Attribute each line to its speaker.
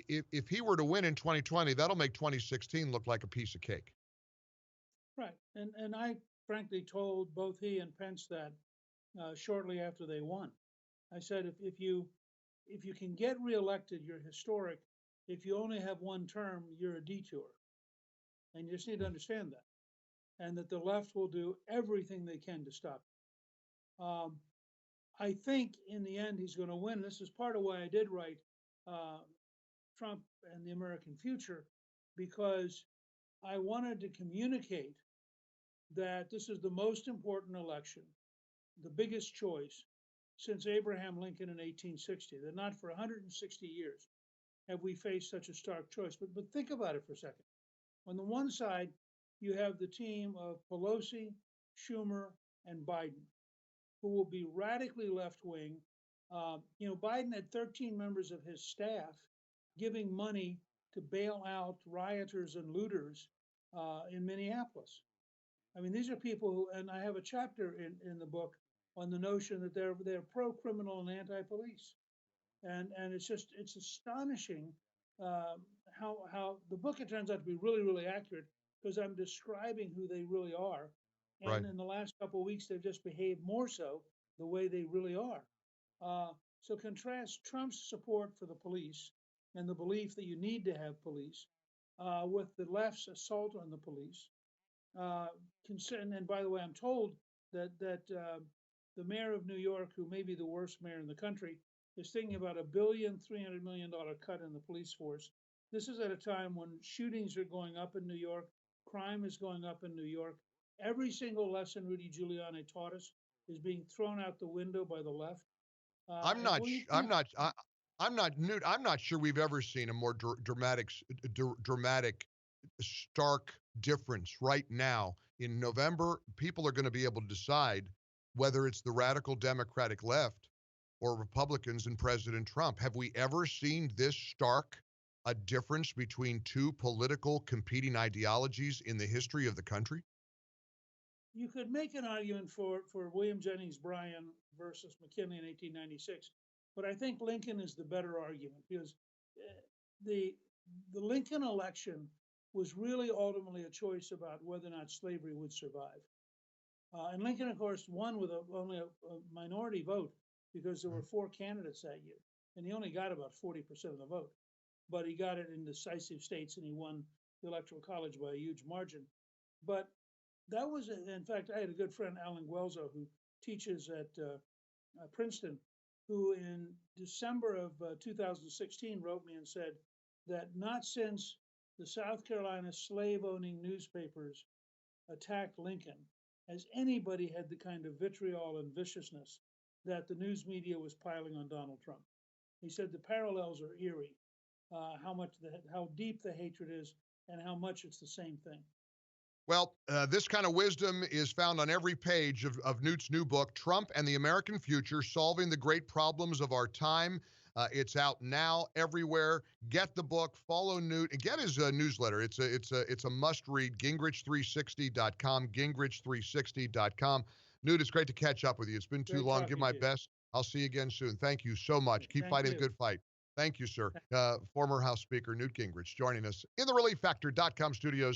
Speaker 1: if he were to win in 2020, that'll make 2016 look like a piece of cake.
Speaker 2: Right. And I frankly told both he and Pence that shortly after they won. I said, if you can get reelected, you're historic. If you only have one term, you're a detour. And you just need to understand that. And that the left will do everything they can to stop it. I think in the end he's going to win. This is part of why I did write Trump and the American Future, because I wanted to communicate that this is the most important election, the biggest choice since Abraham Lincoln in 1860, that not for 160 years have we faced such a stark choice. But think about it for a second. On the one side, you have the team of Pelosi, Schumer, and Biden, who will be radically left-wing. Biden had 13 members of his staff giving money to bail out rioters and looters in Minneapolis. I mean, these are people who, and I have a chapter in the book on the notion that they're pro-criminal and anti-police, and it's astonishing how the book, it turns out to be really, really accurate, because I'm describing who they really are,
Speaker 1: Right.
Speaker 2: and in the last couple of weeks they've just behaved more so the way they really are. So contrast Trump's support for the police and the belief that you need to have police with the left's assault on the police. And by the way, I'm told that the mayor of New York, who may be the worst mayor in the country, is thinking about $1.3 billion cut in the police force. This is at a time when shootings are going up in New York, crime is going up in New York. Every single lesson Rudy Giuliani taught us is being thrown out the window by the left.
Speaker 1: I'm not. Newt. I'm not sure we've ever seen a more dramatic, stark difference. Right now, in November, people are going to be able to decide whether it's the radical Democratic left or Republicans and President Trump. Have we ever seen this stark a difference between two political competing ideologies in the history of the country?
Speaker 2: You could make an argument for William Jennings Bryan versus McKinley in 1896, but I think Lincoln is the better argument, because the Lincoln election was really ultimately a choice about whether or not slavery would survive. And Lincoln, of course, won with only a minority vote, because there were 4 candidates that year, and he only got about 40% of the vote. But he got it in decisive states, and he won the Electoral College by a huge margin. But that was, in fact, I had a good friend, Alan Guelzo, who teaches at Princeton, who in December of 2016 wrote me and said that not since the South Carolina slave-owning newspapers attacked Lincoln has anybody had the kind of vitriol and viciousness that the news media was piling on Donald Trump. He said the parallels are eerie, how deep the hatred is and how much it's the same thing.
Speaker 1: Well, this kind of wisdom is found on every page of Newt's new book, Trump and the American Future, Solving the Great Problems of Our Time. It's out now everywhere. Get the book, follow Newt, and get his newsletter. It's a must-read, gingrich360.com, gingrich360.com. Newt, it's great to catch up with you. It's been too long. Give my best. I'll see you again soon. Thank you so much. Keep fighting the good fight. Thank you, sir. Former House Speaker Newt Gingrich joining us in the ReliefFactor.com studios.